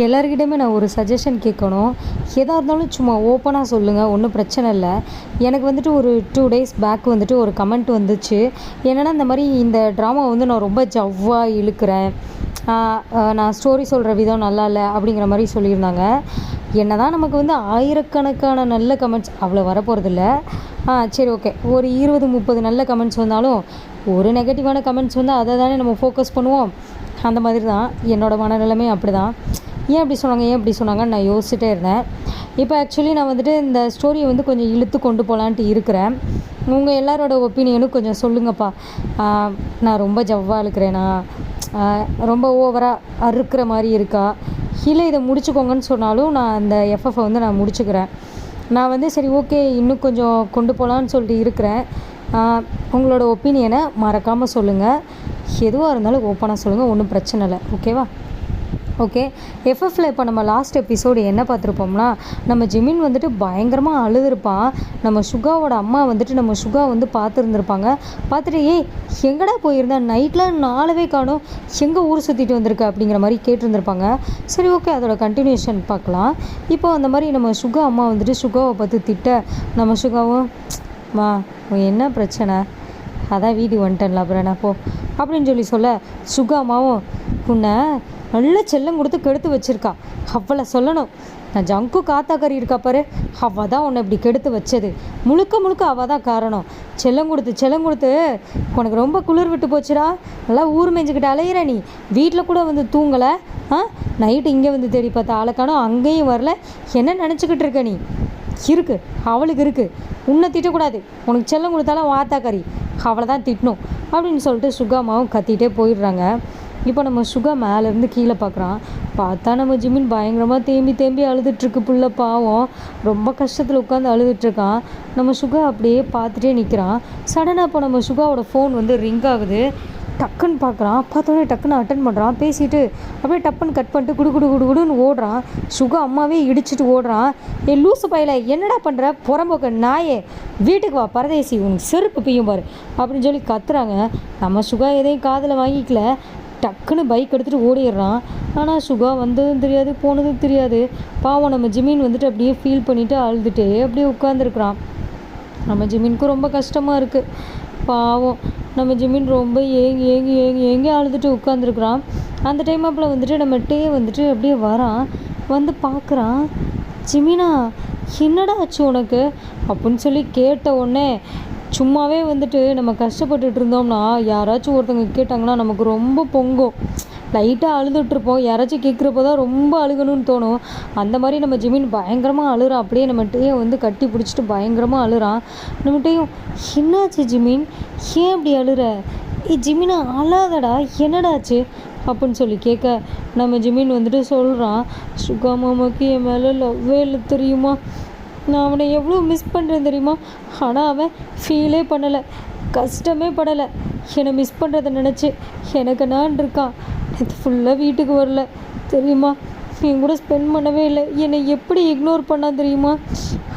எல்லாருக்கிட்டையுமே நான் ஒரு சஜஷன் கேட்கணும். எதாக இருந்தாலும் சும்மா ஓப்பனாக சொல்லுங்கள், ஒன்றும் பிரச்சனை இல்லை. எனக்கு வந்துட்டு ஒரு 2 days பேக் வந்துட்டு ஒரு கமெண்ட் வந்துச்சு. என்னென்னா, இந்த மாதிரி இந்த ட்ராமா வந்து நான் ரொம்ப ஜவ்வாக இழுக்கிறேன், நான் ஸ்டோரி சொல்கிற விதம் நல்லா இல்லை அப்படிங்கிற மாதிரி சொல்லியிருந்தாங்க. என்ன தான் நமக்கு வந்து ஆயிரக்கணக்கான நல்ல கமெண்ட்ஸ் அவ்வளோ வரப்போகிறதில்ல. சரி, ஓகே, ஒரு 20-30 நல்ல கமெண்ட்ஸ் வந்தாலும் ஒரு நெகட்டிவான கமெண்ட்ஸ் வந்து அதை தானே நம்ம ஃபோக்கஸ் பண்ணுவோம். அந்த மாதிரி தான் என்னோடய மனநிலைமை. அப்படி தான். ஏன் இப்படி சொன்னாங்கன்னு நான் யோசிச்சுட்டே இருந்தேன். இப்போ ஆக்சுவலி நான் வந்துட்டு இந்த ஸ்டோரியை வந்து கொஞ்சம் இழுத்து கொண்டு போகலான்ட்டு இருக்கிறேன். உங்கள் எல்லாரோட ஒப்பீனியனும் கொஞ்சம் சொல்லுங்கப்பா. நான் ரொம்ப ஜவ்வாக இழுக்கிறேனா, ரொம்ப ஓவராக அறுக்கிற மாதிரி இருக்கா, இல்லை இதை முடிச்சுக்கோங்கன்னு சொன்னாலும் நான் அந்த எஃப்எஃப்பை வந்து நான் முடிச்சுக்கிறேன். நான் வந்து சரி, ஓகே, இன்னும் கொஞ்சம் கொண்டு போகலான்னு சொல்லிட்டு இருக்கிறேன். உங்களோட ஒப்பீனியனை மறக்காமல் சொல்லுங்கள். எதுவாக இருந்தாலும் ஓப்பனாக சொல்லுங்கள், ஒன்றும் பிரச்சனை இல்லை. ஓகேவா? ஓகே. எஃப்எஃப்பில் இப்போ நம்ம லாஸ்ட் எபிசோடு என்ன பார்த்துருப்போம்னா, நம்ம ஜிமின் வந்துட்டு பயங்கரமாக அழுதுருப்பான். நம்ம சுகாவோட அம்மா வந்துட்டு நம்ம சுகா வந்து பார்த்துருந்துருப்பாங்க. பார்த்துட்டு எங்கடா போயிருந்தேன், நைட்டில் 4வே காணும், எங்கே ஊர் சுற்றிட்டு வந்திருக்க அப்படிங்கிற மாதிரி கேட்டிருந்துருப்பாங்க. சரி, ஓகே, அதோட கண்டினியூஷன் பார்க்கலாம். இப்போ அந்த மாதிரி நம்ம சுகா அம்மா வந்துட்டு சுகாவை பார்த்து திட்ட, நம்ம சுகாவும் என்ன பிரச்சனை, அதான் வீட்டுக்கு வந்துட்டேன்ல, அப்புறம் என்ன போ அப்படின்னு சொல்ல, சுகா அம்மாவும் உன்னை நல்ல செல்லம் கொடுத்து கெடுத்து வச்சுருக்கா, அவளை சொல்லணும். நான் ஜங்கு காத்தாக்கறி இருக்கா பாரு, அவள் தான் உன்னை இப்படி கெடுத்து வச்சது, முழுக்க அவள் தான் காரணம். செல்லம் கொடுத்து உனக்கு ரொம்ப குளிர் விட்டு போச்சுடா, நல்லா ஊர் மேய்ஞ்சிக்கிட்டு அலையிற நீ, வீட்டில் கூட வந்து தூங்கலை, நைட்டு இங்கே வந்து தேடி பார்த்தா ஆளுக்கானோ, அங்கேயும் வரல, என்ன நினச்சிக்கிட்டு இருக்க நீ? இருக்குது, அவளுக்கு இருக்குது, உன்னை திட்டக்கூடாது, உனக்கு செல்லம் கொடுத்தாலும் வாத்தாக்கறி, அவளை தான் திட்டணும் அப்படின்னு சொல்லிட்டு சுகாமாவும் கத்திகிட்டே போயிடுறாங்க. இப்போ நம்ம சுகா மேலேருந்து கீழே பார்க்குறான். பார்த்தா நம்ம ஜிமின் பயங்கரமாக தேம்பி அழுதுட்டுருக்கு. புள்ள பாவம் ரொம்ப கஷ்டத்தில் உட்காந்து அழுதுட்டுருக்கான். நம்ம சுகா அப்படியே பார்த்துட்டே நிற்கிறான். சடனாக இப்போ நம்ம சுகாவோட ஃபோன் வந்து ரிங் ஆகுது. டக்குன்னு பார்க்குறான். பார்த்தோன்னே டக்குன்னு அட்டன் பண்ணுறான். பேசிட்டு அப்படியே டப்புன்னு கட் பண்ணிட்டு குடுன்னு ஓடுறான். சுகா அம்மாவே இடிச்சிட்டு ஓடுறான். லூசு பையில என்னடா பண்ணுற, புறம்போக்க நாயே, வீட்டுக்கு வா பரதேசி, உனக்கு செருப்பு பியும் பாரு அப்படின்னு சொல்லி கத்துறாங்க. நம்ம சுகா எதையும் காதில் வாங்கிக்கல. டக்குன்னு பைக் எடுத்துகிட்டு ஓடிடுறான். ஆனால் சுகா வந்ததும் தெரியாது, போனதும் தெரியாது. பாவம் நம்ம ஜிமின் வந்துட்டு அப்படியே ஃபீல் பண்ணிவிட்டு அழுதுகிட்டே அப்படியே உட்காந்துருக்குறான். நம்ம ஜிமினுக்கும் ரொம்ப கஷ்டமாக இருக்குது. பாவம் நம்ம ஜிமின் ரொம்ப ஏங்கி அழுதுட்டு உட்காந்துருக்குறான். அந்த டைம் அப்போ வந்துட்டு நம்ம டே வந்துட்டு அப்படியே வரான். வந்து பார்க்குறான். ஜிமினா, என்னடா ஆச்சு உனக்கு அப்படின்னு சொல்லி கேட்ட உடனே, சும்மாவே வந்துட்டு நம்ம கஷ்டப்பட்டுட்டு இருந்தோம்னா யாராச்சும் ஒருத்தவங்க கேட்டாங்கன்னா நமக்கு ரொம்ப பொங்கும். லைட்டாக அழுதுட்ருப்போம். யாராச்சும் கேட்குறப்போ தான் ரொம்ப அழுகணும்னு தோணும். அந்த மாதிரி நம்ம ஜிமின் பயங்கரமாக அழுறான். அப்படியே நம்ம டேயை வந்து கட்டி பிடிச்சிட்டு பயங்கரமாக அழுறான். நம்ம டேயும் என்னாச்சு ஜிமின், ஏன் அப்படி அழுற? ஜிமினா அழாதடா, என்னடாச்சு அப்படின்னு சொல்லி கேட்க, நம்ம ஜிமின் வந்துட்டு சொல்கிறான், சுகா மாமாவுக்கு என் மேலே லவ்வே இல்லை தெரியுமா, நான் அவனை எவ்வளோ மிஸ் பண்ணுறேன் தெரியுமா, ஆனால் அவன் ஃபீலே பண்ணலை, கஷ்டமே படலை. என்னை மிஸ் பண்ணுறதை நினச்சி எனக்கு நான் இருக்கான். இது ஃபுல்லாக வீட்டுக்கு வரல தெரியுமா, என் கூட ஸ்பெண்ட் பண்ணவே இல்லை, என்னை எப்படி இக்னோர் பண்ணான் தெரியுமா.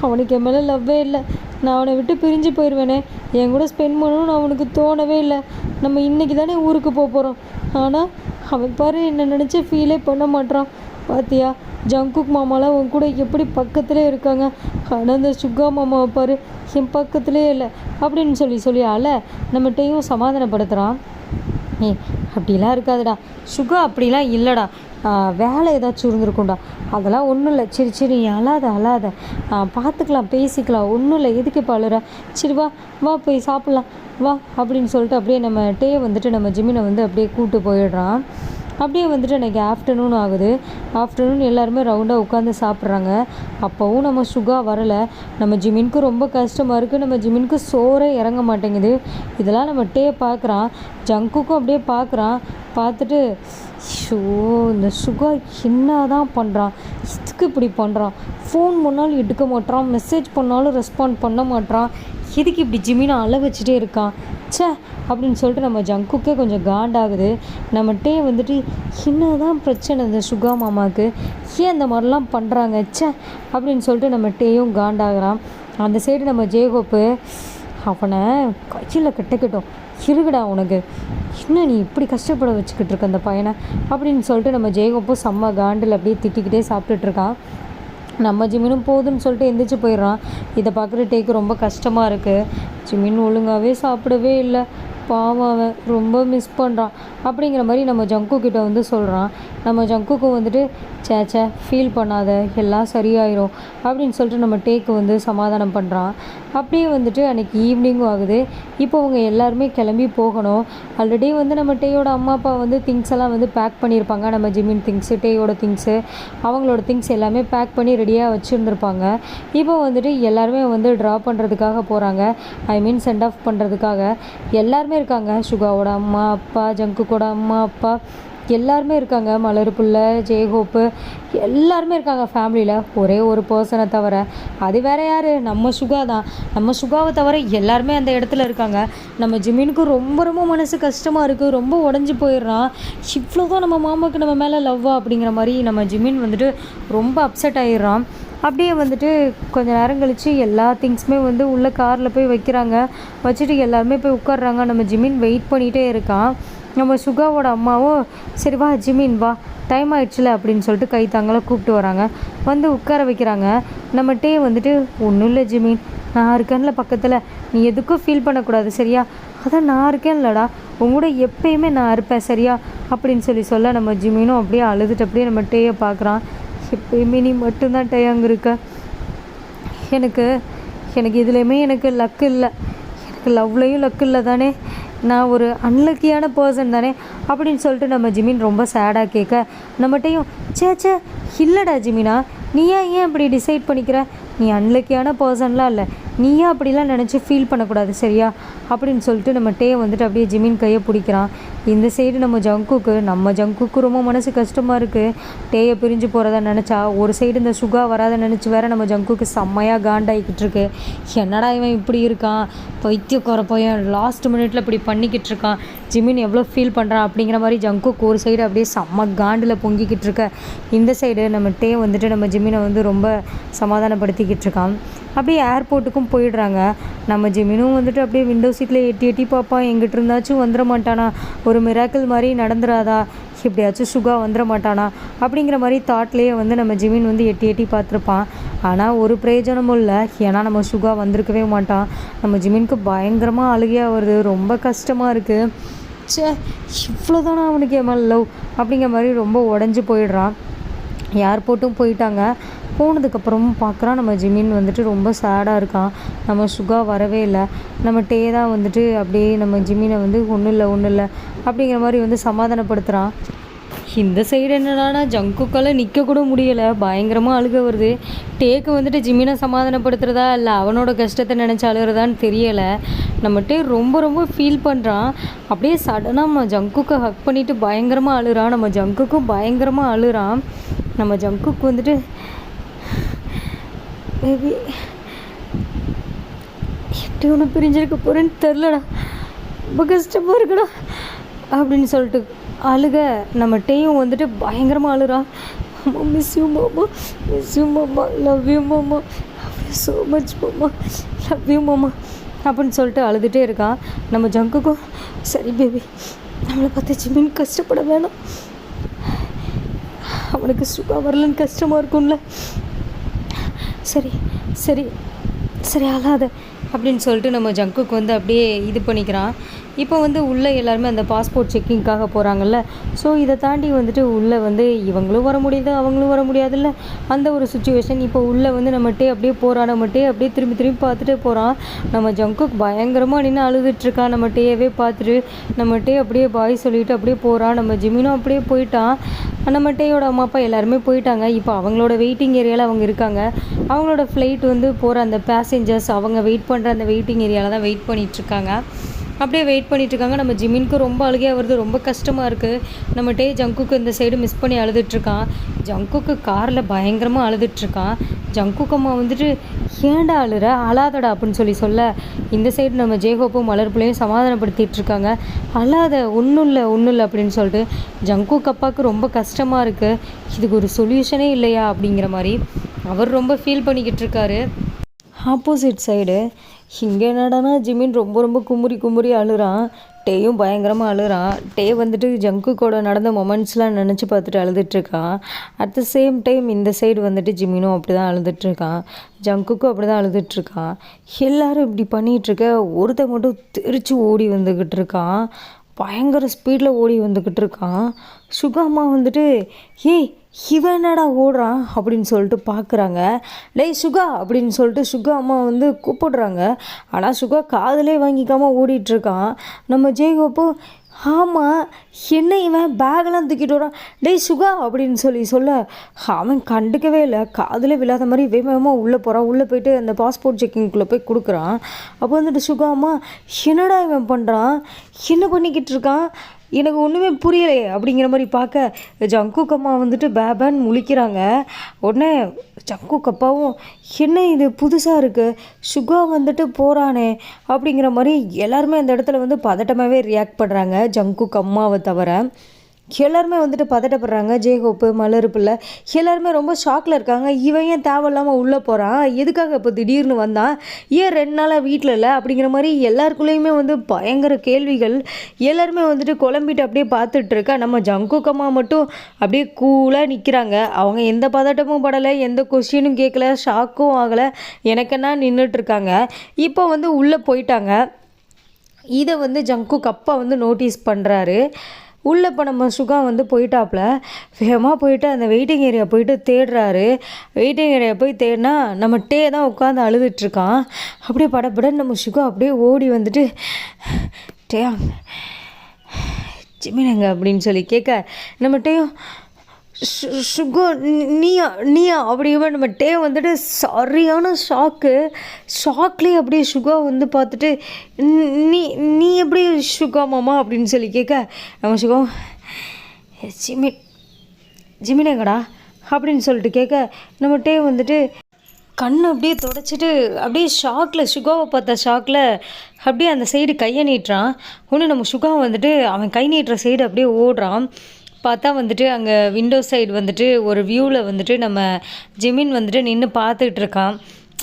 அவனுக்கு என் மேலே லவ்வே இல்லை. நான் அவனை விட்டு பிரிஞ்சு போயிடுவேனே, என் கூட ஸ்பெண்ட் பண்ணணும்னு அவனுக்கு தோணவே இல்லை. நம்ம இன்றைக்கி தானே ஊருக்கு போகிறோம், ஆனால் அவன் பாரு என்னை நினச்சி ஃபீலே பண்ண மாட்டான். பாத்தியா, ஜங்குக் மாமாலாம் உன் கூட எப்படி பக்கத்துலேயே இருக்காங்க, ஆனால் அந்த சுகா மாமாவை பாரு என் பக்கத்துலேயே இல்லை அப்படின்னு சொல்லி நம்மகிட்டையும் சமாதானப்படுத்துகிறான். அப்படிலாம் இருக்காதுடா சுகா, அப்படிலாம் இல்லைடா, வேலை ஏதாச்சும் இருந்திருக்கும்டா, அதெல்லாம் ஒன்றும் இல்லை. சரி அழாத பார்த்துக்கலாம், பேசிக்கலாம், ஒன்றும் இல்லை, எதுக்கு இப்போ அழுற, சரி வா போய் சாப்பிட்லாம் வா அப்படின்னு சொல்லிட்டு அப்படியே நம்ம டே வந்துட்டு நம்ம ஜிமினை வந்து அப்படியே கூப்பிட்டு போயிடுறான். அப்படியே வந்துட்டு அன்றைக்கி ஆஃப்டர்நூன் ஆகுது. ஆஃப்டர்நூன் எல்லாருமே ரவுண்டாக உட்காந்து சாப்பிட்றாங்க. அப்போவும் நம்ம சுகா வரலை. நம்ம ஜிமினுக்கு ரொம்ப கஷ்டமாக இருக்குது. நம்ம ஜிமினுக்கு சோறே இறங்க மாட்டேங்குது. இதெல்லாம் நம்ம டே பார்க்குறான். ஜங்குக்கும் அப்படியே பார்க்குறான். பார்த்துட்டு இந்த சுகா என்ன தான் பண்ணுறான், இதுக்கு இப்படி பண்ணுறான், ஃபோன் பண்ணாலும் எடுக்க மாட்டான், மெசேஜ் பண்ணாலும் ரெஸ்பாண்ட் பண்ண மாட்டான், எதுக்கு இப்படி ஜிமினை அழ வச்சுட்டே இருக்கான் ச்சே அப்படின்னு சொல்லிட்டு நம்ம ஜங்குக்கே கொஞ்சம் காண்டாகுது. நம்ம டே வந்துட்டு என்ன தான் பிரச்சனை இந்த சுகா மாமாவுக்கு, ஏன் அந்த மாதிரிலாம் பண்ணுறாங்க ச்சே அப்படின்னு சொல்லிட்டு நம்ம டேயும் காண்டாகிறான். அந்த சைடு நம்ம ஜேகோப்பு அவனை கையில் கட்டட்டும், இருக்குடா உனக்கு, என்ன நீ இப்படி கஷ்டப்பட வச்சுக்கிட்டு இருக்க அந்த பையனை அப்படின்னு சொல்லிட்டு நம்ம ஜெயகோப்பும் செம்ம காண்டில் அப்படியே திட்டிக்கிட்டே சாப்பிட்டுட்ருக்கான். நம்ம ஜிமினும் போதுன்னு சொல்லிட்டு எந்திரிச்சு போயிடுறான். இதை பார்க்குற டேக்கு ரொம்ப கஷ்டமாக இருக்குது. ஜிமின் ஒழுங்காகவே சாப்பிடவே இல்லை, பாவம் அவன் ரொம்ப மிஸ் பண்ணுறான் அப்படிங்கிற மாதிரி நம்ம ஜங்கு கிட்ட வந்து சொல்கிறான். நம்ம ஜங்குக்கு வந்துட்டு சேச்சே ஃபீல் பண்ணாத, எல்லாம் சரியாயிரும் அப்படின்னு சொல்லிட்டு நம்ம டேக்கு வந்து சமாதானம் பண்ணுறான். அப்படியே வந்துட்டு அன்றைக்கி ஈவினிங்கும் ஆகுது. இப்போ அவங்க எல்லாருமே கிளம்பி போகணும். ஆல்ரெடி வந்து நம்ம டேயோட அம்மா அப்பா வந்து திங்ஸ் எல்லாம் வந்து பேக் பண்ணியிருப்பாங்க. நம்ம ஜிமின் திங்ஸு, டேயோட திங்ஸு, அவங்களோட திங்ஸ் எல்லாமே பேக் பண்ணி ரெடியாக வச்சுருந்துருப்பாங்க. இப்போ வந்துட்டு எல்லாருமே வந்து ட்ரா பண்ணுறதுக்காக போகிறாங்க. ஐ மீன் சென்ட் ஆஃப் பண்ணுறதுக்காக எல்லாருமே இருக்காங்க. சுகாவோட அம்மா அப்பா, ஜங்குக்கோட அம்மா அப்பா எல்லாருமே இருக்காங்க. மலர் புள்ள, ஜெயகோப்பு எல்லாருமே இருக்காங்க ஃபேமிலியில். ஒரே ஒரு பர்சனை தவிர, அது வேறு யார், நம்ம சுகா தான். நம்ம சுகாவை தவிர எல்லாருமே அந்த இடத்துல இருக்காங்க. நம்ம ஜிமினுக்கு ரொம்ப ரொம்ப மனசு கஷ்டமாக இருக்குது, ரொம்ப உடஞ்சி போயிடுறான். இவ்வளோ தான் நம்ம மாமாவுக்கு நம்ம மேலே லவ்வா அப்படிங்கிற மாதிரி நம்ம ஜிமின் வந்துட்டு ரொம்ப அப்செட் ஆகிடுறான். அப்படியே வந்துட்டு கொஞ்சம் நேரம் கழித்து எல்லா திங்ஸுமே வந்து உள்ளே காரில் போய் வைக்கிறாங்க. வச்சுட்டு எல்லாருமே போய் உட்காடுறாங்க. நம்ம ஜிமின் வெயிட் பண்ணிகிட்டே இருக்கான். நம்ம சுகாவோட அம்மாவும் சரி வா ஜிமின் வா, டைம் ஆயிடுச்சுல அப்படின்னு சொல்லிட்டு கை தாங்களாக கூப்பிட்டு வராங்க. வந்து உட்கார வைக்கிறாங்க. நம்ம டே வந்துட்டு ஒன்றும் இல்லை ஜிமின், நான் இருக்கேன்ல பக்கத்தில், நீ எதுக்கும் ஃபீல் பண்ணக்கூடாது சரியா, அதான் நான் இருக்கேன்லடா, உங்களோட எப்பயுமே நான் இருப்பேன் சரியா அப்படின்னு சொல்ல நம்ம ஜிமினும் அப்படியே அழுதுட்டு அப்படியே நம்ம டேயை பார்க்குறான். எப்பயுமே நீ மட்டும்தான் டே அங்கே இருக்க, எனக்கு இதுலேயுமே எனக்கு லக்கு இல்லை, எனக்கு லவ்லையும் லக்கு இல்லை தானே, நான் ஒரு அன்லக்கியான பர்சன் தானே அப்படின்னு சொல்லிட்டு நம்ம ஜிமின் ரொம்ப சேடாக கேட்க நம்மகிட்டையும் சேச்சே இல்லைடா ஜிமினா, நீ ஏன் இப்படி டிசைட் பண்ணிக்கிற, நீ அன்லக்கியான பர்சன்லாம் இல்லை, நீயா அப்படிலாம் நினச்சி ஃபீல் பண்ணக்கூடாது சரியா அப்படின்னு சொல்லிட்டு நம்ம டே வந்துட்டு அப்படியே ஜிமின் கையை பிடிக்கிறான். இந்த சைடு நம்ம ஜங்குக்கு ரொம்ப மனசு கஷ்டமாக இருக்குது. டேயை பிரிஞ்சு போகிறத நினச்சா ஒரு சைடு இந்த சுகா வராத நினச்சி வேற நம்ம ஜங்குக்கு செம்மையாக காண்டாகிக்கிட்டு இருக்கு. என்னடா இவன் இப்படி இருக்கான், பைத்தியக்கார பையன் லாஸ்ட் மினிட்ல இப்படி பண்ணிக்கிட்டு இருக்கான், ஜிமின் எவ்வளோ ஃபீல் பண்ணுறான் அப்படிங்கிற மாதிரி ஜங்குக்கு ஒரு சைடு அப்படியே செம்ம காண்டில் பொங்கிக்கிட்டு இருக்க. இந்த சைடு நம்ம டே வந்துட்டு நம்ம ஜிமினை வந்து ரொம்ப சமாதானப்படுத்திக்கிட்டு இருக்கான். அப்படியே ஏர்போர்ட்டுக்கும் போயிடுறாங்க. நம்ம ஜிமினும் வந்துட்டு அப்படியே விண்டோ சீட்டில் எட்டி பார்ப்பான், எங்கிட்ட இருந்தாச்சும் வந்துட மாட்டானா, ஒரு மிராக்கிள் மாதிரி நடந்துராதா, எப்படியாச்சும் சுகா வந்துட மாட்டானா அப்படிங்கிற மாதிரி தாட்லேயே வந்து நம்ம ஜிமின் வந்து எட்டி பார்த்துருப்பான். ஆனால் ஒரு பிரயோஜனமும் இல்லை, ஏன்னா நம்ம சுகா வந்திருக்கவே மாட்டான். நம்ம ஜிமினுக்கு பயங்கரமாக அழுகையாக வருது, ரொம்ப கஷ்டமாக இருக்குது. சே இவ்வளோதானா அவனுக்கு ஏமல் லவ் அப்படிங்கிற மாதிரி ரொம்ப உடஞ்சி போயிடுறான். ஏர்போர்ட்டும் போயிட்டாங்க. போனதுக்கப்புறமும் பார்க்குறான் நம்ம ஜிமின் வந்துட்டு ரொம்ப சேடாக இருக்கான். நம்ம சுகா வரவே இல்லை. நம்ம டே தான் வந்துட்டு அப்படியே நம்ம ஜிமினை வந்து ஒன்றும் இல்லை அப்படிங்கிற மாதிரி வந்து சமாதானப்படுத்துகிறான். இந்த சைடு என்னடானா ஜங்குக்கால் நிற்கக்கூட முடியலை, பயங்கரமாக அழுக வருது. டேக்கு வந்துட்டு ஜிமினை சமாதானப்படுத்துகிறதா இல்லை அவனோட கஷ்டத்தை நினச்சி அழுகிறதான்னு தெரியலை. நம்ம டே ரொம்ப ரொம்ப ஃபீல் பண்ணுறான். அப்படியே சடனாக நம்ம ஜங்குக்கை ஹக் பண்ணிவிட்டு பயங்கரமாக அழுகிறான். நம்ம ஜங்குக்கும் பயங்கரமாக அழுகிறான். நம்ம ஜங்குக்கு வந்துட்டு பேபி எப்படி ஒன்று பிரிஞ்சிருக்க போகிறேன்னு தெரிலடா, ரொம்ப கஷ்டமாக இருக்குடா அப்படின்னு சொல்லிட்டு அழுக. நம்ம டேயும் வந்துட்டு பயங்கரமாக அழுகிறான். மாமா மிஸ் யூ மாமா, லவ் யூ மாமா, ஸோ மச் மாமா, லவ் யூ மாமா அப்படின்னு சொல்லிட்டு அழுதுகிட்டே இருக்கான். நம்ம ஜங்குக்கும் சரி பேபி, நம்மளை பார்த்து ஜிமின் கஷ்டப்பட வேணாம், அவனுக்கு சுகா வரலன்னு கஷ்டமாக இருக்கும்ல, சரி சரி சரி அழாத அப்படின்னு சொல்லிட்டு நம்ம ஜங்குக்கு வந்து அப்படியே இது பண்ணிக்கிறான். இப்போ வந்து உள்ளே எல்லாருமே அந்த பாஸ்போர்ட் செக்கிங்காக போகிறாங்கல்ல, ஸோ இதை தாண்டி வந்துட்டு உள்ளே வந்து இவங்களும் வர முடியுது அவங்களும் வர முடியாதுல்ல, அந்த ஒரு சுச்சுவேஷன். இப்போ உள்ளே வந்து நம்மகிட்டே அப்படியே போகிறான். நம்மகிட்டே அப்படியே திரும்பி பார்த்துட்டே போகிறான். நம்ம ஜங்குக்கு பயங்கரமாக நின்று அழுதுட்ருக்கான். நம்ம டேயவே பார்த்துட்டு நம்மகிட்டே அப்படியே பாய் சொல்லிவிட்டு அப்படியே போகிறான். நம்ம ஜிமினும் அப்படியே போயிட்டான். நம்ம டேயோட அம்மா அப்பா எல்லாருமே போயிட்டாங்க. இப்போ அவங்களோட வெயிட்டிங் ஏரியாவில் அவங்க இருக்காங்க. அவங்களோட ஃப்ளைட் வந்து போகிற அந்த பேசஞ்சர்ஸ் அவங்க வெயிட் பண்ணுற அந்த வெயிட்டிங் ஏரியாவில் தான் வெயிட் பண்ணிகிட்ருக்காங்க. அப்படியே வெயிட் பண்ணிகிட்ருக்காங்க. நம்ம ஜிமினுக்கு ரொம்ப அழுகையாக வருது, ரொம்ப கஷ்டமாக இருக்குது. நம்ம டே ஜங்குக்கு இந்த சைடு மிஸ் பண்ணி அழுதுட்ருக்கான். ஜங்குக்கு காரில் பயங்கரமாக அழுதுட்ருக்கான். ஜங்குக்கு அம்மா வந்துட்டு ஏன்டா அழாதடா அப்படின்னு சொல்ல இந்த சைடு நம்ம ஜெயகோப்பும் மலர் பிள்ளையும் சமாதானப்படுத்திகிட்ருக்காங்க. அழாத, ஒன்றும் இல்லை அப்படின்னு சொல்லிட்டு. ஜங்குக்கு அப்பாவுக்கு ரொம்ப கஷ்டமாக இருக்குது, இதுக்கு ஒரு சொல்யூஷனே இல்லையா அப்படிங்கிற மாதிரி அவர் ரொம்ப ஃபீல் பண்ணிக்கிட்டு இருக்காரு. ஆப்போசிட் சைடு இங்கே என்னடானா ஜிமின் ரொம்ப குமுறி அழுகிறான். டேயும் பயங்கரமாக அழுறான். டே வந்துட்டு ஜங்குக்கோட நடந்த மொமெண்ட்ஸ்லாம் நினச்சி பார்த்துட்டு அழுதுட்ருக்கான். அட் த சேம் டைம் இந்த சைடு வந்துட்டு ஜிமினும் அப்படி தான் அழுதுட்ருக்கான். ஜங்குக்கும் அப்படி தான் அழுதுட்ருக்கான். எல்லோரும் இப்படி பண்ணிகிட்ருக்க ஒருத்தன் மட்டும் தெரிச்சு ஓடி வந்துக்கிட்டு இருக்கான். பயங்கர ஸ்பீடில் ஓடி வந்துக்கிட்டு இருக்கான். சுகா அம்மா வந்துட்டு ஏய் இவன் என்னடா ஓடுறான் அப்படின்னு சொல்லிட்டு பார்க்குறாங்க. டேய் சுகா அப்படின்னு சொல்லிட்டு சுகா அம்மா வந்து கூப்பிடுறாங்க. ஆனால் சுகா காதலே வாங்கிக்காமல் ஓடிட்டுருக்கான். நம்ம ஜெய்கோப்பு ஆமாம் என்ன இவன் பேகெல்லாம் தூக்கிட்டு வரான், டேய் சுகா அப்படின்னு சொல்ல அவன் கண்டுக்கவே இல்லை. காதில் விழாத மாதிரி வேகமாக உள்ளே போகிறான். உள்ளே போயிட்டு அந்த பாஸ்போர்ட் செக்கிங்குள்ளே போய் கொடுக்குறான். அப்போ வந்துட்டு சுகா அம்மா என்னடா இவன் பண்ணுறான், என்ன பண்ணிக்கிட்டு இருக்கான், எனக்கு ஒன்றுமே புரியலையே அப்படிங்கிற மாதிரி பார்க்க ஜங்குக் அம்மா வந்துட்டு பேபேன்னு முழிக்கிறாங்க. உடனே ஜங்குக் அப்பாவும் என்ன இது புதுசாக இருக்குது, சுகா வந்துட்டு போகிறானே அப்படிங்கிற மாதிரி எல்லாருமே அந்த இடத்துல வந்து பதட்டமாகவே ரியாக்ட் பண்ணுறாங்க. ஜங்குக் அம்மாவை தவிர எல்லாருமே வந்துட்டு பதட்டப்படுறாங்க. ஜெய்ஹோப்பு, மலர் பிள்ளை எல்லாருமே ரொம்ப ஷாக்கில் இருக்காங்க. இவன் ஏன் தேவையில்லாமல் உள்ளே போகிறான், எதுக்காக இப்போ திடீர்னு வந்தான், ஏன் 2 நாளாக வீட்டில் இல்லை அப்படிங்கிற மாதிரி எல்லாருக்குள்ளேயுமே வந்து பயங்கர கேள்விகள். எல்லாருமே வந்துட்டு குழம்பிட்டு அப்படியே பார்த்துட்ருக்கா. நம்ம ஜங்குக்கம்மா மட்டும் அப்படியே கூலாக நிற்கிறாங்க. அவங்க எந்த பதட்டமும் படலை, எந்த கொஸ்டினும் கேட்கல, ஷாக்கும் ஆகலை, எனக்கென்னா நின்றுட்டுருக்காங்க. இப்போ வந்து உள்ளே போயிட்டாங்க. இதை வந்து ஜங்குக் அப்பா வந்து நோட்டீஸ் பண்ணுறாரு. உள்ளே இப்போ நம்ம சுகா வந்து போயிட்டாப்புல வேகமாக போயிட்டு அந்த வெயிட்டிங் ஏரியா போயிட்டு தேடுறாரு. வெயிட்டிங் ஏரியா போய் தேடினா நம்ம டே தான் உட்காந்து அழுதுட்ருக்கான். அப்படியே படப்படன்னு நம்ம சுகா அப்படியே ஓடி வந்துட்டு டேயா ஜிமினங்க அப்படின்னு சொல்லி கேட்க நம்ம டேயும் சுகோ நீயா நீயா அப்படிங்கிற நம்ம டே வந்துட்டு சரியான ஷாக்லேயே அப்படியே சுகா வந்து பார்த்துட்டு நீ நீ எப்படி சுகா மாமா அப்படின்னு சொல்லி கேட்க நம்ம சுகா ஜிமினங்கடா அப்படின்னு சொல்லிட்டு கேட்க நம்ம டே வந்துட்டு கண் அப்படியே தொடச்சிட்டு அப்படியே ஷாக்கில் சுகாவை பார்த்த ஷாக்கில் அப்படியே அந்த சைடு கையை நீட்டுறான். ஒன்று நம்ம சுகா வந்துட்டு அவன் கை நீட்டுற சைடு அப்படியே ஓடுறான். பார்த்தா வந்துட்டு அங்கே விண்டோ சைடு வந்துட்டு ஒரு வியூவில் வந்துட்டு நம்ம ஜிமின் வந்துட்டு நின்று பார்த்துக்கிட்டு இருக்கான்.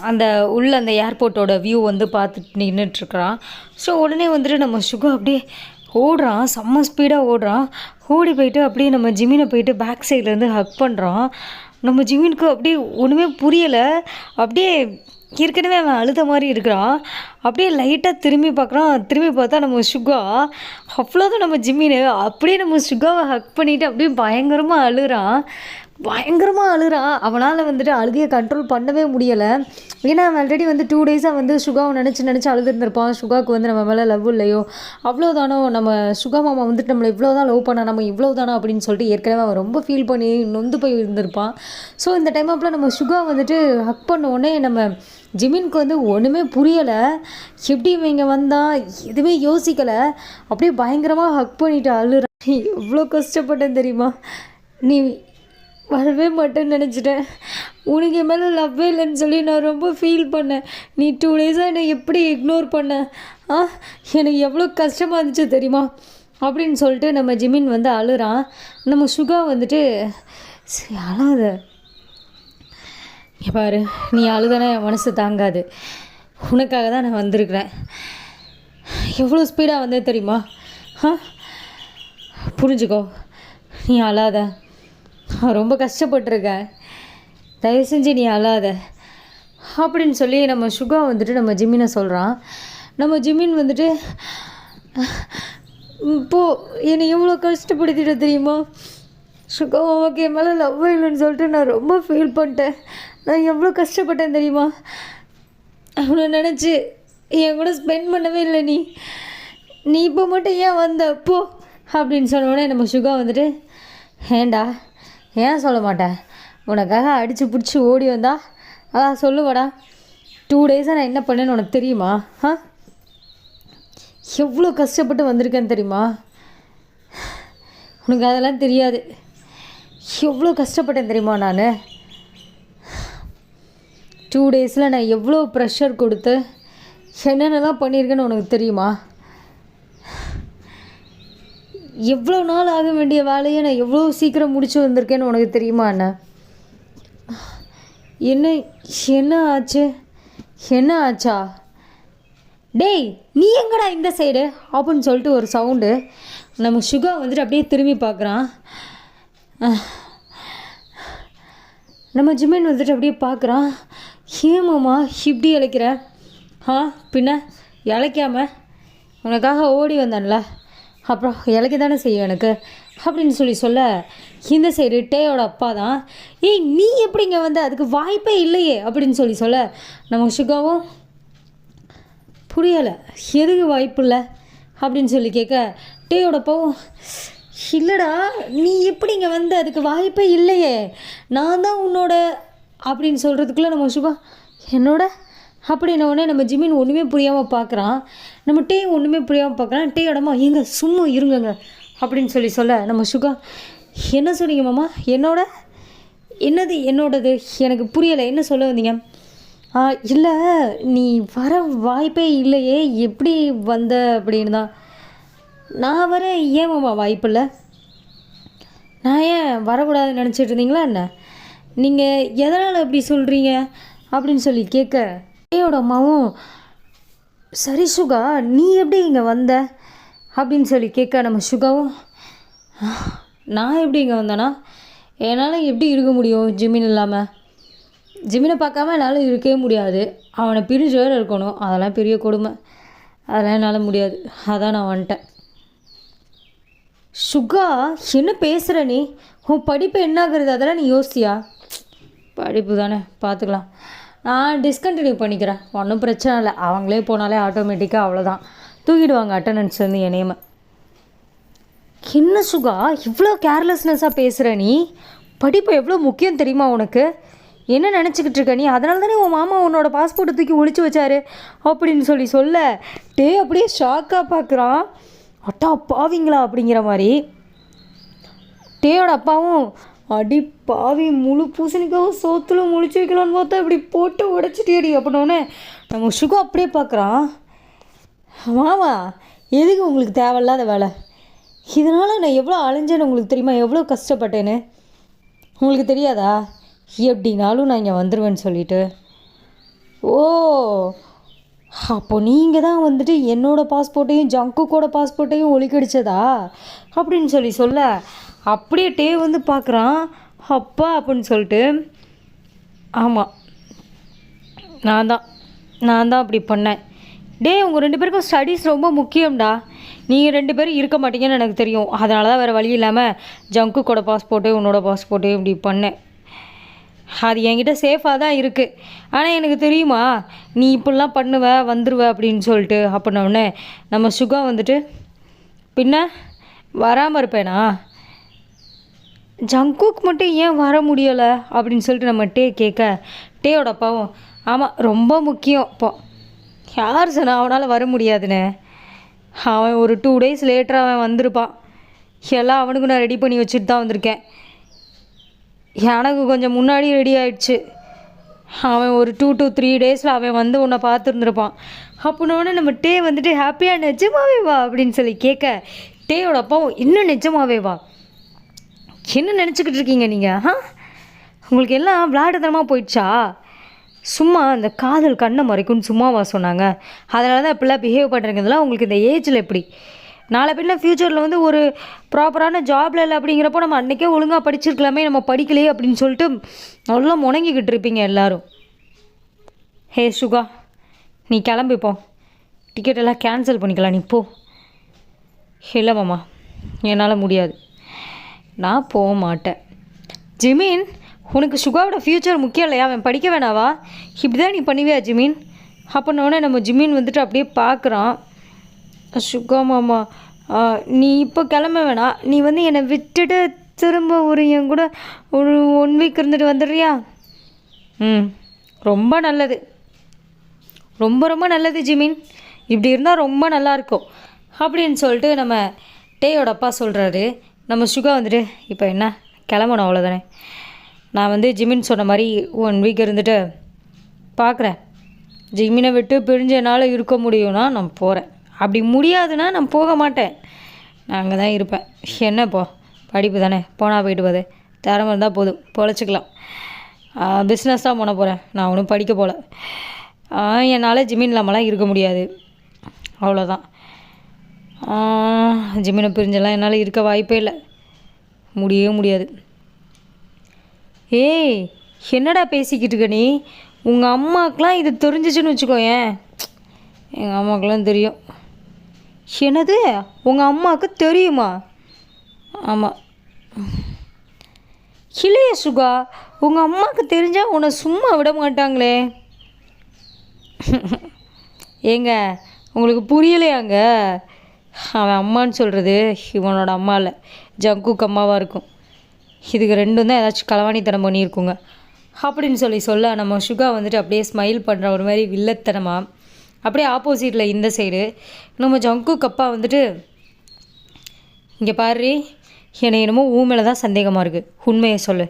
அந்த உள்ள அந்த ஏர்போர்ட்டோட வியூ வந்து பார்த்துட்டு நின்றுட்டுருக்குறான். ஸோ உடனே வந்துட்டு நம்ம சுகா அப்படியே ஓடுறான், செம்ம ஸ்பீடாக ஓடுறான். ஓடி போயிட்டு அப்படியே நம்ம ஜிமினை போயிட்டு பேக் சைட்லேருந்து ஹக் பண்ணுறான். நம்ம ஜிமினுக்கு அப்படியே ஒன்றுமே புரியலை. அப்படியே ஏற்கனவே அவன் அழுத மாதிரி இருக்கிறான். அப்படியே லைட்டாக திரும்பி பார்க்குறான். திரும்பி பார்த்தா நம்ம சுகா அவ்வளோதான் நம்ம ஜிம்மின்னு அப்படியே நம்ம சுகாவை ஹக் பண்ணிவிட்டு அப்படியே பயங்கரமாக அழுகிறான். அவனால் வந்துட்டு அழுகையை கண்ட்ரோல் பண்ணவே முடியலை. ஏன்னா அவன் ஆல்ரெடி வந்து 2 டேஸாக வந்து சுகாவை நினச்சி அழுதுருந்துருப்பான். சுகாவுக்கு வந்து நம்ம மேலே லவ் இல்லையோ, அவ்வளோதானோ, நம்ம சுகா மாமா வந்துட்டு நம்மளை இவ்வளோ தான் லவ் பண்ணா, நம்ம இவ்வளோ தானோ அப்படின்னு சொல்லிட்டு ஏற்கனவே அவன் ரொம்ப ஃபீல் பண்ணி நொந்து போய் இருந்திருப்பான். ஸோ இந்த டைம் அப்போ நம்ம சுகா வந்துட்டு ஹக் பண்ண உடனே நம்ம ஜிமினுக்கு வந்து ஒன்றுமே புரியலை. எப்படி இவங்க வந்தால் எதுவுமே யோசிக்கலை. அப்படியே பயங்கரமாக ஹக் பண்ணிவிட்டு அழுறான். எவ்வளோ கஷ்டப்பட்டேன் தெரியுமா, நீ வரவே மாட்டேன்னு நினச்சிட்டேன், உனக்கு என் மேலே லவ்வே இல்லைன்னு சொல்லி நான் ரொம்ப ஃபீல் பண்ணேன். நீ 2 டேஸாக என்னை எப்படி இக்னோர் பண்ண, எனக்கு எவ்வளோ கஷ்டமாக இருந்துச்சு தெரியுமா அப்படின்னு சொல்லிட்டு நம்ம ஜிமின் வந்து அழுறான். நம்ம சுகா வந்துட்டு அழாத, பாரு நீ அழுதானே என் மனசு தாங்காது, உனக்காக தான் நான் வந்திருக்கிறேன், எவ்வளோ ஸ்பீடாக வந்தேன் தெரியுமா, புரிஞ்சுக்கோ, நீ அழாத, ரொம்ப கஷ்டப்பட்டுருக்கேன், தயவு செஞ்சு நீ அழாத அப்படின்னு சொல்லி நம்ம சுகா வந்துட்டு நம்ம ஜிமினை சொல்கிறான். நம்ம ஜிமின் வந்துட்டு இப்போது என்னை எவ்வளோ கஷ்டப்படுத்திட்ட தெரியுமா, சுகா ஓகே என் மேலே லவ் இல்லைன்னு சொல்லிட்டு நான் ரொம்ப ஃபீல் பண்ணிட்டேன், நான் எவ்வளோ கஷ்டப்பட்டேன் தெரியுமா, அவனை நினச்சி என் கூட ஸ்பெண்ட் பண்ணவே இல்லை, நீ இப்போ மட்டும் ஏன் வந்த போ அப்படின்னு சொன்னோடனே நம்ம சுகா வந்துட்டு ஏண்டா ஏன் சொல்ல மாட்டேன், உனக்காக அடித்து பிடிச்சி ஓடி வந்தா அதான் சொல்லுவாடா, 2 டேஸாக நான் என்ன பண்ணேன்னு உனக்கு தெரியுமா, எவ்வளோ கஷ்டப்பட்டு வந்திருக்கேன்னு தெரியுமா, உனக்கு அதெல்லாம் தெரியாது, எவ்வளோ கஷ்டப்பட்டேன் தெரியுமா, நான் 2 டேஸில் நான் எவ்வளோ ப்ரெஷர் கொடுத்து என்னென்னலாம் பண்ணியிருக்கேன்னு உனக்கு தெரியுமா, எவ்வளோ நாள் ஆக வேண்டிய வேலையை நான் எவ்வளோ சீக்கிரம் முடிச்சு வந்திருக்கேன்னு உனக்கு தெரியுமா அண்ணா, என்ன ஆச்சு, என்ன ஆச்சா, டேய் நீ எங்கடா இந்த சைடு அப்படின்னு சொல்லிட்டு ஒரு சவுண்டு. நம்ம சுகா வந்துட்டு அப்படியே திரும்பி பார்க்குறான். நம்ம ஜிமின் வந்துட்டு அப்படியே பார்க்குறான். ஏமாம்மா இப்படி இழைக்கிற? பின்ன இழைக்காம உனக்காக ஓடி வந்தேன்ல, அப்புறம் இலைக்க தானே செய்யும் எனக்கு அப்படின்னு சொல்ல இந்த சைடு டேயோட அப்பா தான், ஏய் நீ எப்படிங்க வந்து அதுக்கு வாய்ப்பே இல்லையே அப்படின்னு சொல்ல நம்ம சுகாவும் புரியலை, எதுக்கு வாய்ப்பு இல்லை அப்படின்னு கேட்க டேயோட அப்பாவும் இல்லைடா நீ எப்படிங்க வந்து அதுக்கு வாய்ப்பே இல்லையே, நான் தான் உன்னோட அப்படின்னு சொல்கிறதுக்குள்ளே நம்ம சுகா என்னோட அப்படின்ன உடனே நம்ம ஜிமின் ஒன்றுமே புரியாமல் பார்க்குறான். நம்ம டே ஒன்றுமே புரியாமல் பார்க்குறான். டேயோடமா எங்க சும்மா இருங்கங்க அப்படின்னு சொல்ல நம்ம சுகா என்ன சொன்னீங்க மாமா? என்னோட என்னது என்னோடது எனக்கு புரியலை, என்ன சொல்ல வந்தீங்க? இல்லை நீ வர வாய்ப்பே இல்லையே, எப்படி வந்த அப்படின்னு தான். நான் வர ஏன் மாமா வாய்ப்பு இல்லை? நான் ஏன் வரக்கூடாதுன்னு நினச்சிட்டு இருந்தீங்களா என்ன? நீங்கள் எதனால் அப்படி சொல்கிறீங்க அப்படின்னு கேட்க டேயோட அம்மாவும் சரி சுகா நீ எப்படி இங்கே வந்த அப்படின்னு கேட்க நம்ம சுகாவும் நான் எப்படி இங்கே வந்தேன்னா என்னால் எப்படி இருக்க முடியும் ஜிமின் இல்லாமல்? ஜிமினை பார்க்காம என்னால் இருக்கவே முடியாது, அவனை பிரிஞ்சு வேறு இருக்கணும், அதெல்லாம் பெரிய கொடுமை, அதெல்லாம் என்னால் முடியாது, அதான் நான் வந்துட்டேன். சுகா என்ன பேசுகிற நீ? உன் படிப்பு என்ன ஆகுறது அதெல்லாம் நீ யோசியா? படிப்பு தானே பார்த்துக்கலாம், நான் டிஸ்கண்டினியூ பண்ணிக்கிறேன், ஒன்றும் பிரச்சனை இல்லை, அவங்களே போனாலே ஆட்டோமேட்டிக்காக அவ்வளோதான் தூக்கிடுவாங்க அட்டண்டன்ஸ் வந்து என் நேமை. என்ன சுகா இவ்வளோ கேர்லெஸ்னஸாக பேசுகிற நீ? படிப்பு எவ்வளோ முக்கியம் தெரியுமா உனக்கு? என்ன நினச்சிக்கிட்டு இருக்க நீ? அதனால தானே உன் மாமா உன்னோட பாஸ்போர்ட்டை தூக்கி ஒழிச்சு வச்சாரு அப்படின்னு சொல்ல டே அப்படியே ஷாக்காக பார்க்குறான். அட்டா பாவிங்களா அப்படிங்கிற மாதிரி. டேயோட அப்பாவும் அடி பாவி முழு பூசணிக்காவும் சோத்துல முழிச்சு வைக்கலான்னு பார்த்தா இப்படி போட்டு உடச்சிட்டேடி அப்படின்னோடனே நம்ம சுகா அப்படியே பார்க்குறான். மாமா எதுக்கு உங்களுக்கு தேவையில்லாத வேலை? இதனால் நான் எவ்வளோ அலைஞ்சேன்னு உங்களுக்கு தெரியுமா? எவ்வளோ கஷ்டப்பட்டேன்னு உங்களுக்கு தெரியாதா? எப்படினாலும் நான் இங்கே வந்துடுவேன்னு சொல்லிட்டு. ஓ அப்போ நீங்கள் தான் வந்துட்டு என்னோடய பாஸ்போர்ட்டையும் ஜங்குக்கோட பாஸ்போர்ட்டையும் ஒழிக்கடிச்சதா அப்படின்னு சொல்ல அப்படியே டே வந்து பார்க்குறான். அப்பா அப்படின்னு சொல்லிட்டு ஆமாம் நான் தான் அப்படி பண்ணேன். டே உங்கள் 2 பேருக்கும் ஸ்டடீஸ் ரொம்ப முக்கியம்டா, நீங்கள் 2 பேரும் இருக்க மாட்டீங்கன்னு எனக்கு தெரியும், அதனால தான் வேறு வழி இல்லாமல் ஜங்குக்கோட பாஸ்போர்ட்டையும் உன்னோட பாஸ்போர்ட்டையும் இப்படி பண்ணேன். அது என்கிட்ட சேஃபாக தான் இருக்குது, ஆனால் எனக்கு தெரியுமா நீ இப்படிலாம் பண்ணுவ வந்துடுவ அப்படின்னு சொல்லிட்டு அப்படின்னோடனே நம்ம சுகா வந்துட்டு பின்ன வராமல் இருப்பேனா? ஜங்குக்கு மட்டும் ஏன் வர முடியலை அப்படின்னு சொல்லிட்டு நம்ம டே கேட்க டேயோட அப்பாவும் ஆமாம் ரொம்ப முக்கியம். இப்போ யார் சொன்னா அவனால் வர முடியாதுன்னு? அவன் ஒரு 2 days லேட்டராக அவன் வந்திருப்பான், எல்லாம் அவனுக்கு நான் ரெடி பண்ணி வச்சுட்டு தான் வந்திருக்கேன். எனக்கு கொஞ்சம் முன்னாடி ரெடி ஆகிடுச்சு, அவன் ஒரு 2 to 3 days அவன் வந்து உன்னை பார்த்துருந்துருப்பான் அப்படின்னோடனே நம்ம டே வந்துட்டு ஹாப்பியாக நிஜமாவே வா அப்படின்னு கேட்க டேயோட அப்பாவும் இன்னும் நிஜமாவே வா, என்ன நினச்சிக்கிட்டு இருக்கீங்க நீங்கள்? உங்களுக்கு எல்லாம் விளையாட்டுத்தனமாக போயிடுச்சா? சும்மா அந்த காதல் கண்ணை மறைக்கும்னு சும்மாவா சொன்னாங்க? அதனால தான் இப்படிலாம் பிஹேவ் பண்ணுறீங்கலாம். உங்களுக்கு இந்த ஏஜில் எப்படி நாளை பின்ன ஃப்யூச்சரில் வந்து ஒரு ப்ராப்பரான ஜாபில் இல்லை அப்படிங்கிறப்போ நம்ம அன்றைக்கே ஒழுங்காக படிச்சிருக்கலாமே, நம்ம படிக்கலையே அப்படின்னு சொல்லிட்டு நல்லா முணங்கிக்கிட்டு இருப்பீங்க எல்லோரும். ஹே சுகா நீ கிளம்பிப்போம், டிக்கெட்டெல்லாம் கேன்சல் பண்ணிக்கலாம், நீ போ. இல்லை மாமா என்னால் முடியாது, நான் போக மாட்டேன். ஜிமின் உனக்கு சுகாவோட ஃப்யூச்சர் முக்கியம் இல்லையா? அவன் படிக்க வேணாவா? இப்படி தான் நீ பண்ணுவியா ஜிமின் அப்படின்னோடனே நம்ம ஜிமின் வந்துட்டு அப்படியே பார்க்குறான். சுகா மாமா நீ இப்போ கிளம்ப வேணாம், நீ வந்து என்னை விட்டுட்டு திரும்ப என் கூட ஒரு 1 week இருந்துட்டு வந்துடுறியா? ரொம்ப நல்லது, ரொம்ப ரொம்ப நல்லது ஜிமின், இப்படி இருந்தால் ரொம்ப நல்லாயிருக்கும் அப்படின்னு சொல்லிட்டு நம்ம டேயோட அப்பா சொல்கிறாரு. நம்ம சுகா வந்துட்டு இப்போ என்ன கிளம்பணும் அவ்வளோதானே, நான் வந்து ஜிமின் சொன்ன மாதிரி 1 week இருந்துட்டு பார்க்குறேன், ஜிமினை விட்டு பிரிஞ்ச என்னால் இருக்க முடியும்னா நான் போகிறேன், அப்படி முடியாதுன்னா நான் போக மாட்டேன், நான் அங்கே தான் இருப்பேன். என்னப்போ படிப்பு தானே, போனால் போயிட்டு போகுது, திறமை இருந்தால் போதும் பொழைச்சிக்கலாம், பிஸ்னஸ் தான் பண்ண போகிறேன், நான் ஒன்றும் படிக்க போகல, என்னால் ஜிமின் இல்லாமலாம் இருக்க முடியாது, அவ்வளோதான். ஜிமினை பிரிஞ்செல்லாம் என்னால் இருக்க வாய்ப்பே இல்லை, முடியவே முடியாது. ஏய், என்னடா பேசிக்கிட்டு இருக்க நீ? உங்கள் அம்மாக்கெலாம் இது தெரிஞ்சிச்சுன்னு வச்சுக்கோயேன். எங்கள் அம்மாக்கெலாம் தெரியும். என்னது, உங்கள் அம்மாவுக்கு தெரியுமா? ஆமாம். இல்லையே சுகா, உங்கள் அம்மாவுக்கு தெரிஞ்சால் உன்னை சும்மா விட மாட்டாங்களே. ஏங்க, உங்களுக்கு புரியலையாங்க? அவன் அம்மான்னு சொல்கிறது இவனோட அம்மா இல்லை, ஜங்குக்கு அம்மாவாக இருக்கும். இதுக்கு ரெண்டும் தான் ஏதாச்சும் களவாணித்தனம் பண்ணியிருக்குங்க அப்படின்னு சொல்ல நம்ம சுகா வந்துட்டு அப்படியே ஸ்மைல் பண்ணுற ஒரு மாதிரி வில்லத்தனமாக. அப்படியே ஆப்போசிட்டில் இந்த சைடு நம்ம ஜங்குக்கு அப்பா வந்துட்டு, இங்கே பாரு, என்னை என்னமோ ஊமையில தான் சந்தேகமாக இருக்குது, உண்மையை சொல்லு,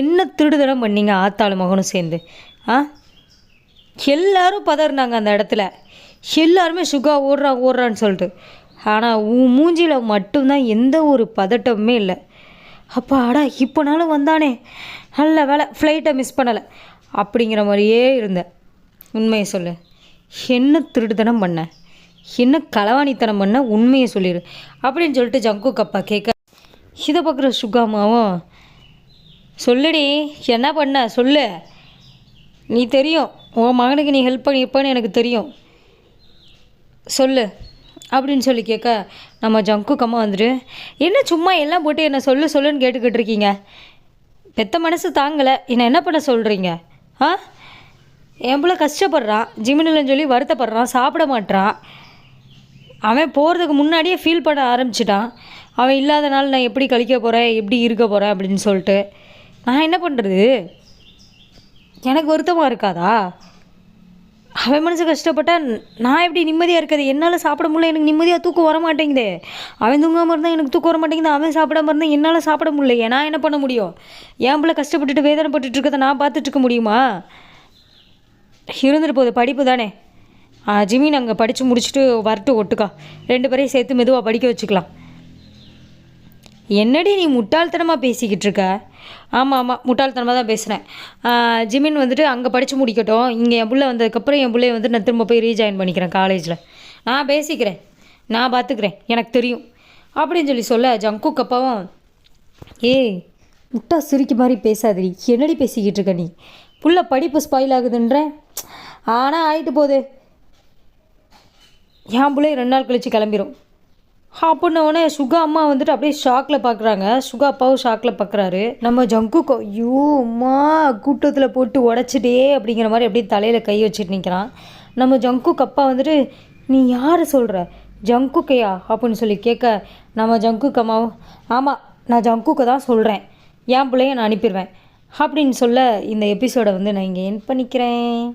என்ன திருடுதனம் பண்ணீங்க ஆத்தாளு மகனும் சேர்ந்து? எல்லாரும் பதறினாங்க அந்த இடத்துல, எல்லாருமே சுகா ஓடுறான்னு சொல்லிட்டு. ஆனால் மூஞ்சியில் மட்டும்தான் எந்த ஒரு பதட்டமுமே இல்லை. அப்பாடா, இப்போனாலும் வந்தானே, நல்ல வேலை ஃப்ளைட்டை மிஸ் பண்ணலை அப்படிங்கிற மாதிரியே இருந்தேன். உண்மையை சொல்லு, என்ன திருடுதனம் பண்ண, என்ன களவாணித்தனம் பண்ண, உண்மையை சொல்லிடு அப்படின்னு சொல்லிட்டு ஜங்குக்கு அப்பா கேட்க, இதை பார்க்குற சுகாமாவும், சொல்லுடி என்ன பண்ண சொல்லு, நீ தெரியும், உன் மகனுக்கு நீ ஹெல்ப் பண்ணியிருப்பான்னு எனக்கு தெரியும், சொல்லு அப்படின்னு சொல்லி கேட்க நம்ம ஜங்குக்கு அம்மா வந்துட்டு, என்ன சும்மா எல்லாம் போட்டு என்ன சொல்லுன்னு கேட்டுக்கிட்டு இருக்கீங்க? பெத்த மனசு தாங்கலை, என்ன பண்ண சொல்கிறீங்க? என் பிள்ளை கஷ்டப்படுறான், ஜிமினில்னு சொல்லி வருத்தப்படுறான், சாப்பிட மாட்டான். அவன் போகிறதுக்கு முன்னாடியே ஃபீல் பண்ண ஆரம்பிச்சிட்டான். அவன் இல்லாத நாள் நான் எப்படி கழிக்க போகிறேன், எப்படி இருக்க போகிறேன் அப்படின்னு சொல்லிட்டு. நான் என்ன பண்ணுறது? எனக்கு வருத்தமாக இருக்காதா? அவன் மனசு கஷ்டப்பட்டால் நான் எப்படி நிம்மதியாக இருக்காது? என்னால் சாப்பிட முடியல, எனக்கு நிம்மதியாக தூக்கம் வர மாட்டேங்குதே. அவன் தூங்காமல் இருந்தால் எனக்கு தூக்கம் வர மாட்டேங்குது, அவன் சாப்பிடாமல் இருந்தால் என்னால் சாப்பிட முடியல. நான் என்ன பண்ண முடியும்? என் பிள்ளை கஷ்டப்பட்டுட்டு வேதனைப்பட்டுட்டு இருக்கதை நான் பார்த்துட்ருக்க முடியுமா? இருந்துட்டு போகுது, படிப்பு தானே. ஜிமின் அங்கே படித்து முடிச்சுட்டு வரட்டு ஒட்டுக்கா, 2 பேரையும் சேர்த்து மெதுவாக படிக்க வச்சுக்கலாம். என்னடி நீ முட்டாள்தனமாக பேசிக்கிட்டு இருக்க? ஆமாம், முட்டாள்தனமாக தான் பேசுகிறேன். ஜிமின் வந்துட்டு அங்கே படித்து முடிக்கட்டும், இங்கே என் பிள்ளை வந்ததுக்கப்புறம் என் பிள்ளைய வந்து நான் திரும்ப போய் ரீஜாயின் பண்ணிக்கிறேன் காலேஜில். நான் பேசிக்கிறேன், நான் பார்த்துக்கிறேன், எனக்கு தெரியும் அப்படின்னு சொல்ல ஜங்குக்கு அப்பாவும், ஏய் முட்டா சிரிக்க மாதிரி பேசாதடி, என்னடி பேசிக்கிட்டு இருக்க நீ? புள்ள படிப்பு ஸ்பாயில் ஆகுதுன்ற. ஆனால் ஆகிட்டு போகுது, என் பிள்ளை 2 நாள் கழித்து கிளம்பிடும் அப்படின்னோடனே சுகா அம்மா வந்துட்டு அப்படியே ஷாக்கில் பார்க்குறாங்க. சுகா அப்பாவும் ஷாக்கில் பார்க்குறாரு. நம்ம ஜங்குக்கு, ஐயோ அம்மா கூட்டத்தில் போட்டு உடச்சிட்டே அப்படிங்கிற மாதிரி அப்படியே தலையில் கை வச்சுட்டு நிற்கிறான். நம்ம ஜங்குக்கு அப்பா வந்துட்டு, நீ யார் சொல்கிற, ஜங்குக்கையா அப்படின்னு சொல்லி கேட்க நம்ம ஜங்குக்கு அம்மாவும், ஆமாம் நான் ஜங்குக்கு தான் சொல்கிறேன், என் பிள்ளைய நான் அனுப்பிடுவேன் அப்படின்னு சொல்ல இந்த எபிசோடை வந்து நான் இங்கே எண்ட் பண்ணிக்கிறேன்.